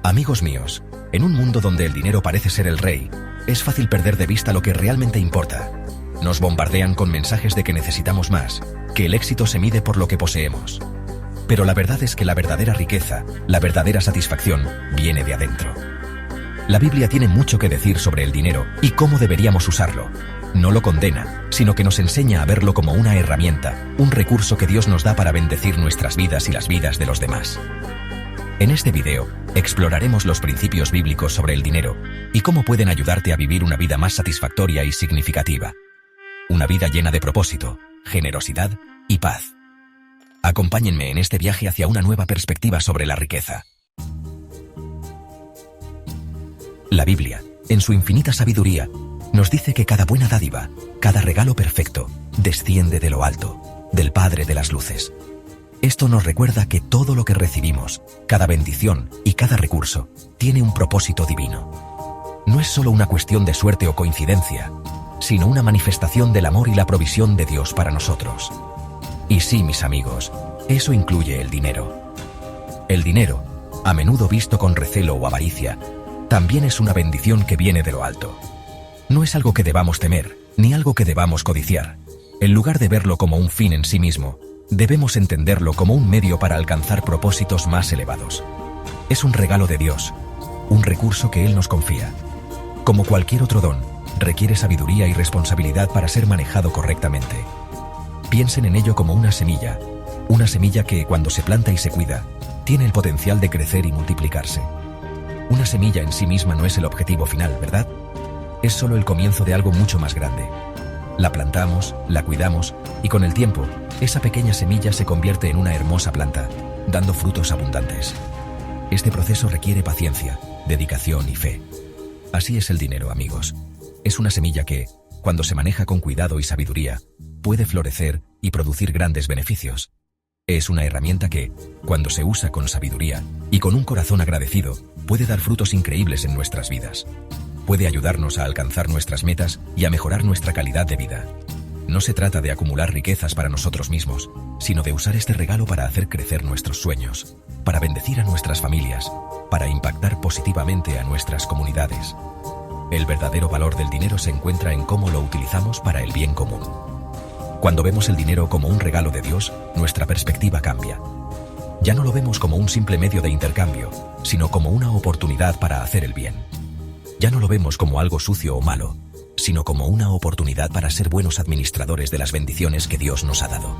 Amigos míos, en un mundo donde el dinero parece ser el rey, es fácil perder de vista lo que realmente importa. Nos bombardean con mensajes de que necesitamos más, que el éxito se mide por lo que poseemos. Pero la verdad es que la verdadera riqueza, la verdadera satisfacción, viene de adentro. La Biblia tiene mucho que decir sobre el dinero y cómo deberíamos usarlo. No lo condena, sino que nos enseña a verlo como una herramienta, un recurso que Dios nos da para bendecir nuestras vidas y las vidas de los demás. En este video, exploraremos los principios bíblicos sobre el dinero y cómo pueden ayudarte a vivir una vida más satisfactoria y significativa. Una vida llena de propósito, generosidad y paz. Acompáñenme en este viaje hacia una nueva perspectiva sobre la riqueza. La Biblia, en su infinita sabiduría, nos dice que cada buena dádiva, cada regalo perfecto, desciende de lo alto, del Padre de las luces. Esto nos recuerda que todo lo que recibimos, cada bendición y cada recurso, tiene un propósito divino. No es solo una cuestión de suerte o coincidencia, sino una manifestación del amor y la provisión de Dios para nosotros. Y sí, mis amigos, eso incluye el dinero. El dinero, a menudo visto con recelo o avaricia, también es una bendición que viene de lo alto. No es algo que debamos temer, ni algo que debamos codiciar. En lugar de verlo como un fin en sí mismo, debemos entenderlo como un medio para alcanzar propósitos más elevados. Es un regalo de Dios, un recurso que Él nos confía. Como cualquier otro don, requiere sabiduría y responsabilidad para ser manejado correctamente. Piensen en ello como una semilla que, cuando se planta y se cuida, tiene el potencial de crecer y multiplicarse. Una semilla en sí misma no es el objetivo final, ¿verdad? Es solo el comienzo de algo mucho más grande. La plantamos, la cuidamos, y con el tiempo, esa pequeña semilla se convierte en una hermosa planta, dando frutos abundantes. Este proceso requiere paciencia, dedicación y fe. Así es el dinero, amigos. Es una semilla que, cuando se maneja con cuidado y sabiduría, puede florecer y producir grandes beneficios. Es una herramienta que, cuando se usa con sabiduría y con un corazón agradecido, puede dar frutos increíbles en nuestras vidas. Puede ayudarnos a alcanzar nuestras metas y a mejorar nuestra calidad de vida. No se trata de acumular riquezas para nosotros mismos, sino de usar este regalo para hacer crecer nuestros sueños, para bendecir a nuestras familias, para impactar positivamente a nuestras comunidades. El verdadero valor del dinero se encuentra en cómo lo utilizamos para el bien común. Cuando vemos el dinero como un regalo de Dios, nuestra perspectiva cambia. Ya no lo vemos como un simple medio de intercambio, sino como una oportunidad para hacer el bien. Ya no lo vemos como algo sucio o malo, sino como una oportunidad para ser buenos administradores de las bendiciones que Dios nos ha dado.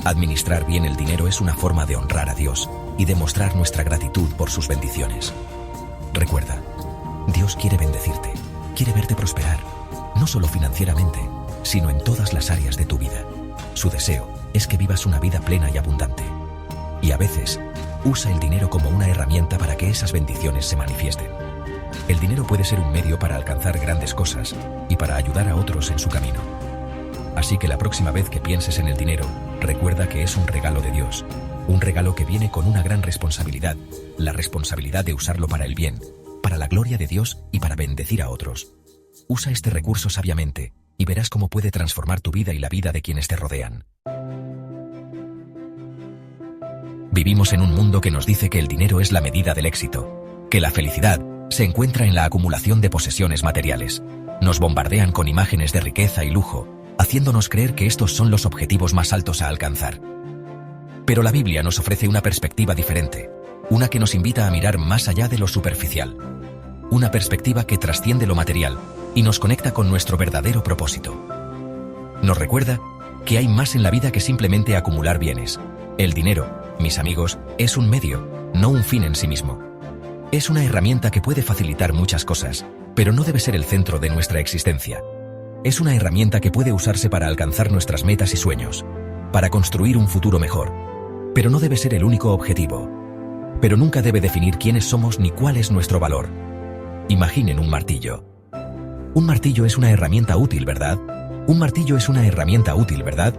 Administrar bien el dinero es una forma de honrar a Dios y demostrar nuestra gratitud por sus bendiciones. Recuerda, Dios quiere bendecirte, quiere verte prosperar, no solo financieramente, sino en todas las áreas de tu vida. Su deseo es que vivas una vida plena y abundante. Y a veces, usa el dinero como una herramienta para que esas bendiciones se manifiesten. El dinero puede ser un medio para alcanzar grandes cosas y para ayudar a otros en su camino. Así que la próxima vez que pienses en el dinero, recuerda que es un regalo de Dios, un regalo que viene con una gran responsabilidad, la responsabilidad de usarlo para el bien, para la gloria de Dios y para bendecir a otros. Usa este recurso sabiamente y verás cómo puede transformar tu vida y la vida de quienes te rodean. Vivimos en un mundo que nos dice que el dinero es la medida del éxito, que la felicidad se encuentra en la acumulación de posesiones materiales. Nos bombardean con imágenes de riqueza y lujo, haciéndonos creer que estos son los objetivos más altos a alcanzar. Pero la Biblia nos ofrece una perspectiva diferente, una que nos invita a mirar más allá de lo superficial. Una perspectiva que trasciende lo material y nos conecta con nuestro verdadero propósito. Nos recuerda que hay más en la vida que simplemente acumular bienes. El dinero, mis amigos, es un medio, no un fin en sí mismo. Es una herramienta que puede facilitar muchas cosas, pero no debe ser el centro de nuestra existencia. Es una herramienta que puede usarse para alcanzar nuestras metas y sueños, para construir un futuro mejor, pero no debe ser el único objetivo. Pero nunca debe definir quiénes somos ni cuál es nuestro valor. Imaginen un martillo. Un martillo es una herramienta útil, ¿verdad? Un martillo es una herramienta útil, ¿verdad?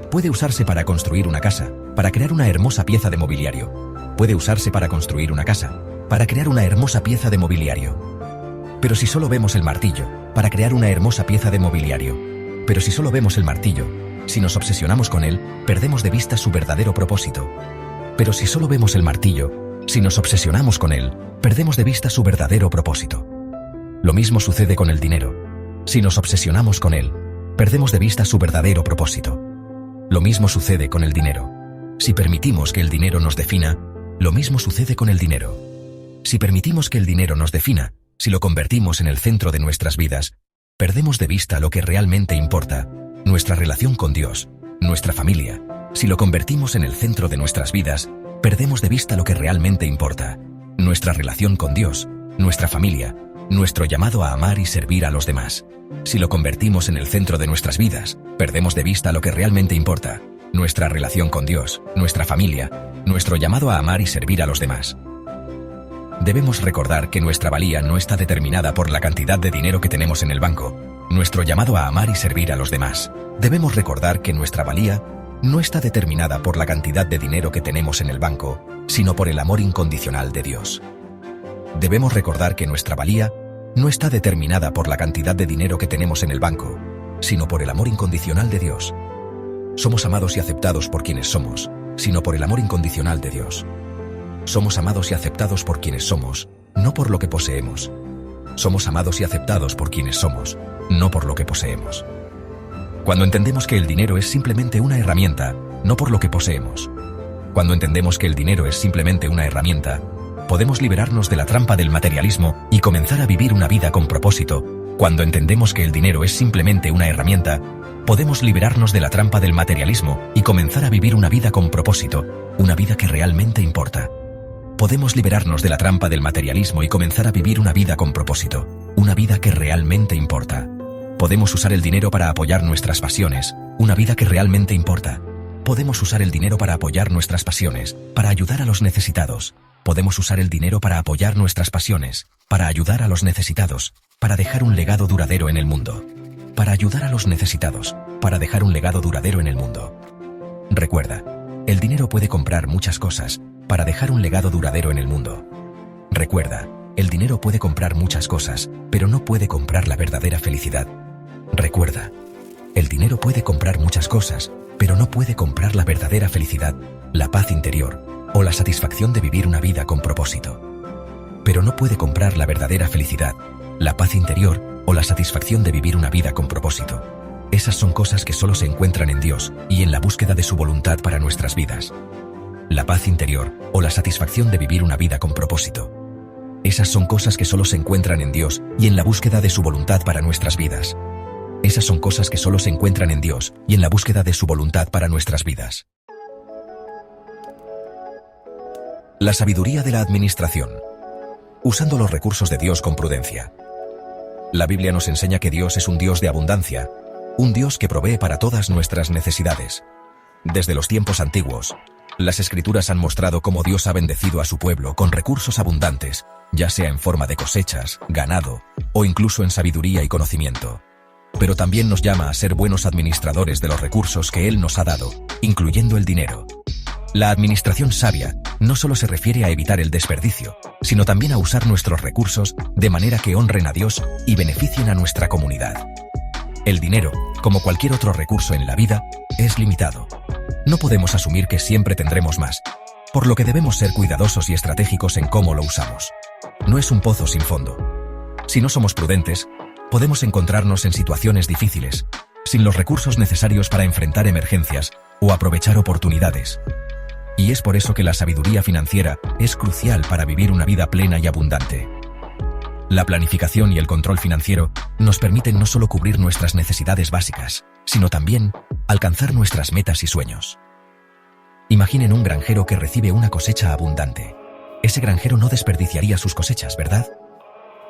Puede usarse para construir una casa, para crear una hermosa pieza de mobiliario. Puede usarse para construir una casa, para crear una hermosa pieza de mobiliario. Pero si solo vemos el martillo, para crear una hermosa pieza de mobiliario. Pero si solo vemos el martillo, si nos obsesionamos con él, perdemos de vista su verdadero propósito. Pero si solo vemos el martillo, Si nos obsesionamos con él, perdemos de vista su verdadero propósito. Lo mismo sucede con el dinero. Si nos obsesionamos con él, perdemos de vista su verdadero propósito. Lo mismo sucede con el dinero. Si permitimos que el dinero nos defina, lo mismo sucede con el dinero. Si permitimos que el dinero nos defina, si lo convertimos en el centro de nuestras vidas, perdemos de vista lo que realmente importa, nuestra relación con Dios, nuestra familia. Si lo convertimos en el centro de nuestras vidas, perdemos de vista lo que realmente importa, nuestra relación con Dios, nuestra familia, nuestro llamado a amar y servir a los demás. Si lo convertimos en el centro de nuestras vidas, perdemos de vista lo que realmente importa, nuestra relación con Dios, nuestra familia, nuestro llamado a amar y servir a los demás. Debemos recordar que nuestra valía no está determinada por la cantidad de dinero que tenemos en el banco, nuestro llamado a amar y servir a los demás. Debemos recordar que nuestra valía no está determinada por la cantidad de dinero que tenemos en el banco, sino por el amor incondicional de Dios. Debemos recordar que nuestra valía no está determinada por la cantidad de dinero que tenemos en el banco, sino por el amor incondicional de Dios. Somos amados y aceptados por quienes somos, sino por el amor incondicional de Dios. Somos amados y aceptados por quienes somos, no por lo que poseemos. Somos amados y aceptados por quienes somos, no por lo que poseemos. Cuando entendemos que el dinero es simplemente una herramienta, no por lo que poseemos. Cuando entendemos que el dinero es simplemente una herramienta, podemos liberarnos de la trampa del materialismo y comenzar a vivir una vida con propósito. Cuando entendemos que el dinero es simplemente una herramienta, podemos liberarnos de la trampa del materialismo y comenzar a vivir una vida con propósito, una vida que realmente importa. Podemos liberarnos de la trampa del materialismo y comenzar a vivir una vida con propósito, una vida que realmente importa. Podemos usar el dinero para apoyar nuestras pasiones, una vida que realmente importa. Podemos usar el dinero para apoyar nuestras pasiones, para ayudar a los necesitados. Podemos usar el dinero para apoyar nuestras pasiones, para ayudar a los necesitados, para dejar un legado duradero en el mundo. Para ayudar a los necesitados, para dejar un legado duradero en el mundo. Recuerda, el dinero puede comprar muchas cosas, para dejar un legado duradero en el mundo. Recuerda, el dinero puede comprar muchas cosas, pero no puede comprar la verdadera felicidad. Recuerda, el dinero puede comprar muchas cosas, pero no puede comprar la verdadera felicidad, la paz interior, o la satisfacción de vivir una vida con propósito. Pero no puede comprar la verdadera felicidad, la paz interior, o la satisfacción de vivir una vida con propósito. Esas son cosas que solo se encuentran en Dios y en la búsqueda de su voluntad para nuestras vidas. La paz interior, o la satisfacción de vivir una vida con propósito. Esas son cosas que solo se encuentran en Dios y en la búsqueda de su voluntad para nuestras vidas. Esas son cosas que solo se encuentran en Dios y en la búsqueda de su voluntad para nuestras vidas. La sabiduría de la administración. Usando los recursos de Dios con prudencia. La Biblia nos enseña que Dios es un Dios de abundancia, un Dios que provee para todas nuestras necesidades. Desde los tiempos antiguos, las Escrituras han mostrado cómo Dios ha bendecido a su pueblo con recursos abundantes, ya sea en forma de cosechas, ganado, o incluso en sabiduría y conocimiento. Pero también nos llama a ser buenos administradores de los recursos que Él nos ha dado, incluyendo el dinero. La administración sabia no solo se refiere a evitar el desperdicio, sino también a usar nuestros recursos de manera que honren a Dios y beneficien a nuestra comunidad. El dinero, como cualquier otro recurso en la vida, es limitado. No podemos asumir que siempre tendremos más, por lo que debemos ser cuidadosos y estratégicos en cómo lo usamos. No es un pozo sin fondo. Si no somos prudentes, podemos encontrarnos en situaciones difíciles, sin los recursos necesarios para enfrentar emergencias o aprovechar oportunidades. Y es por eso que la sabiduría financiera es crucial para vivir una vida plena y abundante. La planificación y el control financiero nos permiten no solo cubrir nuestras necesidades básicas, sino también alcanzar nuestras metas y sueños. Imaginen un granjero que recibe una cosecha abundante. Ese granjero no desperdiciaría sus cosechas, ¿verdad?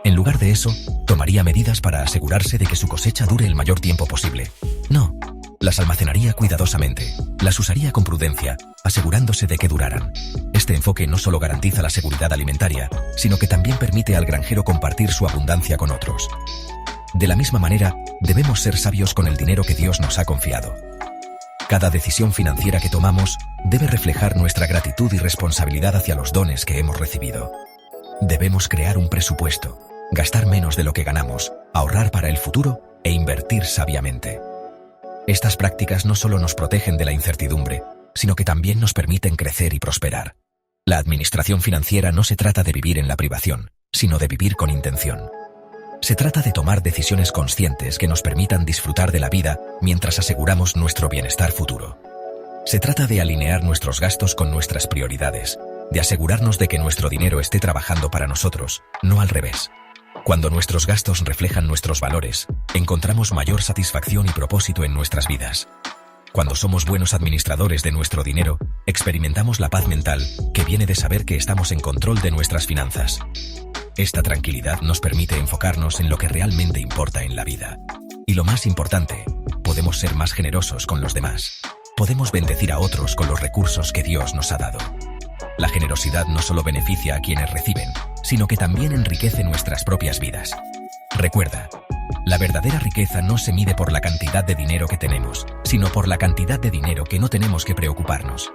En lugar de eso, tomaría medidas para asegurarse de que su cosecha dure el mayor tiempo posible. No, las almacenaría cuidadosamente, las usaría con prudencia, asegurándose de que duraran. Este enfoque no solo garantiza la seguridad alimentaria, sino que también permite al granjero compartir su abundancia con otros. De la misma manera, debemos ser sabios con el dinero que Dios nos ha confiado. Cada decisión financiera que tomamos debe reflejar nuestra gratitud y responsabilidad hacia los dones que hemos recibido. Debemos crear un presupuesto, gastar menos de lo que ganamos, ahorrar para el futuro e invertir sabiamente. Estas prácticas no solo nos protegen de la incertidumbre, sino que también nos permiten crecer y prosperar. La administración financiera no se trata de vivir en la privación, sino de vivir con intención. Se trata de tomar decisiones conscientes que nos permitan disfrutar de la vida mientras aseguramos nuestro bienestar futuro. Se trata de alinear nuestros gastos con nuestras prioridades, de asegurarnos de que nuestro dinero esté trabajando para nosotros, no al revés. Cuando nuestros gastos reflejan nuestros valores, encontramos mayor satisfacción y propósito en nuestras vidas. Cuando somos buenos administradores de nuestro dinero, experimentamos la paz mental que viene de saber que estamos en control de nuestras finanzas. Esta tranquilidad nos permite enfocarnos en lo que realmente importa en la vida. Y lo más importante, podemos ser más generosos con los demás. Podemos bendecir a otros con los recursos que Dios nos ha dado. La generosidad no solo beneficia a quienes reciben, sino que también enriquece nuestras propias vidas. Recuerda, la verdadera riqueza no se mide por la cantidad de dinero que tenemos, sino por la cantidad de dinero que no tenemos que preocuparnos.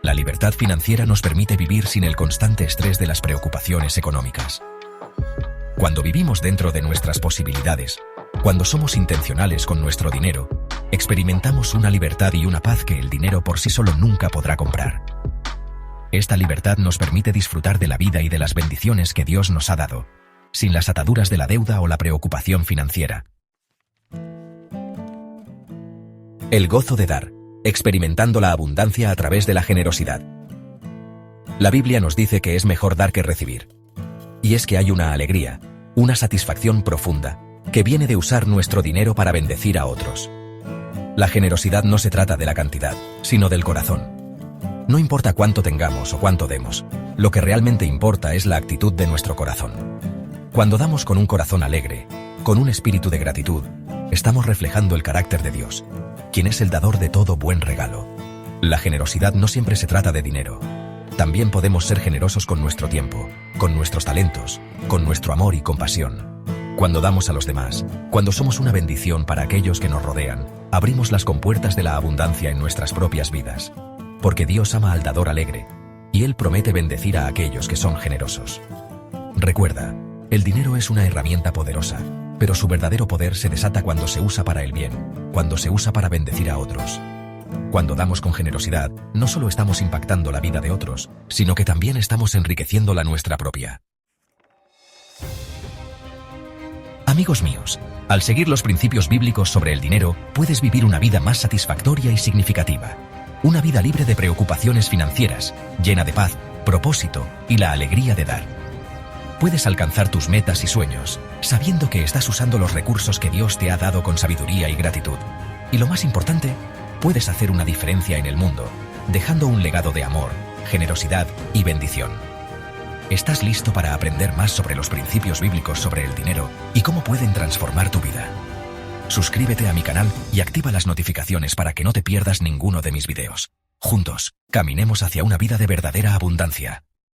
La libertad financiera nos permite vivir sin el constante estrés de las preocupaciones económicas. Cuando vivimos dentro de nuestras posibilidades, cuando somos intencionales con nuestro dinero, experimentamos una libertad y una paz que el dinero por sí solo nunca podrá comprar. Esta libertad nos permite disfrutar de la vida y de las bendiciones que Dios nos ha dado, sin las ataduras de la deuda o la preocupación financiera. El gozo de dar, experimentando la abundancia a través de la generosidad. La Biblia nos dice que es mejor dar que recibir. Y es que hay una alegría, una satisfacción profunda, que viene de usar nuestro dinero para bendecir a otros. La generosidad no se trata de la cantidad, sino del corazón. No importa cuánto tengamos o cuánto demos, lo que realmente importa es la actitud de nuestro corazón. Cuando damos con un corazón alegre, con un espíritu de gratitud, estamos reflejando el carácter de Dios, quien es el dador de todo buen regalo. La generosidad no siempre se trata de dinero. También podemos ser generosos con nuestro tiempo, con nuestros talentos, con nuestro amor y compasión. Cuando damos a los demás, cuando somos una bendición para aquellos que nos rodean, abrimos las compuertas de la abundancia en nuestras propias vidas. Porque Dios ama al dador alegre, y Él promete bendecir a aquellos que son generosos. Recuerda, el dinero es una herramienta poderosa, pero su verdadero poder se desata cuando se usa para el bien, cuando se usa para bendecir a otros. Cuando damos con generosidad, no solo estamos impactando la vida de otros, sino que también estamos enriqueciendo la nuestra propia. Amigos míos, al seguir los principios bíblicos sobre el dinero, puedes vivir una vida más satisfactoria y significativa. Una vida libre de preocupaciones financieras, llena de paz, propósito y la alegría de dar. Puedes alcanzar tus metas y sueños, sabiendo que estás usando los recursos que Dios te ha dado con sabiduría y gratitud. Y lo más importante, puedes hacer una diferencia en el mundo, dejando un legado de amor, generosidad y bendición. ¿Estás listo para aprender más sobre los principios bíblicos sobre el dinero y cómo pueden transformar tu vida? Suscríbete a mi canal y activa las notificaciones para que no te pierdas ninguno de mis videos. Juntos, caminemos hacia una vida de verdadera abundancia.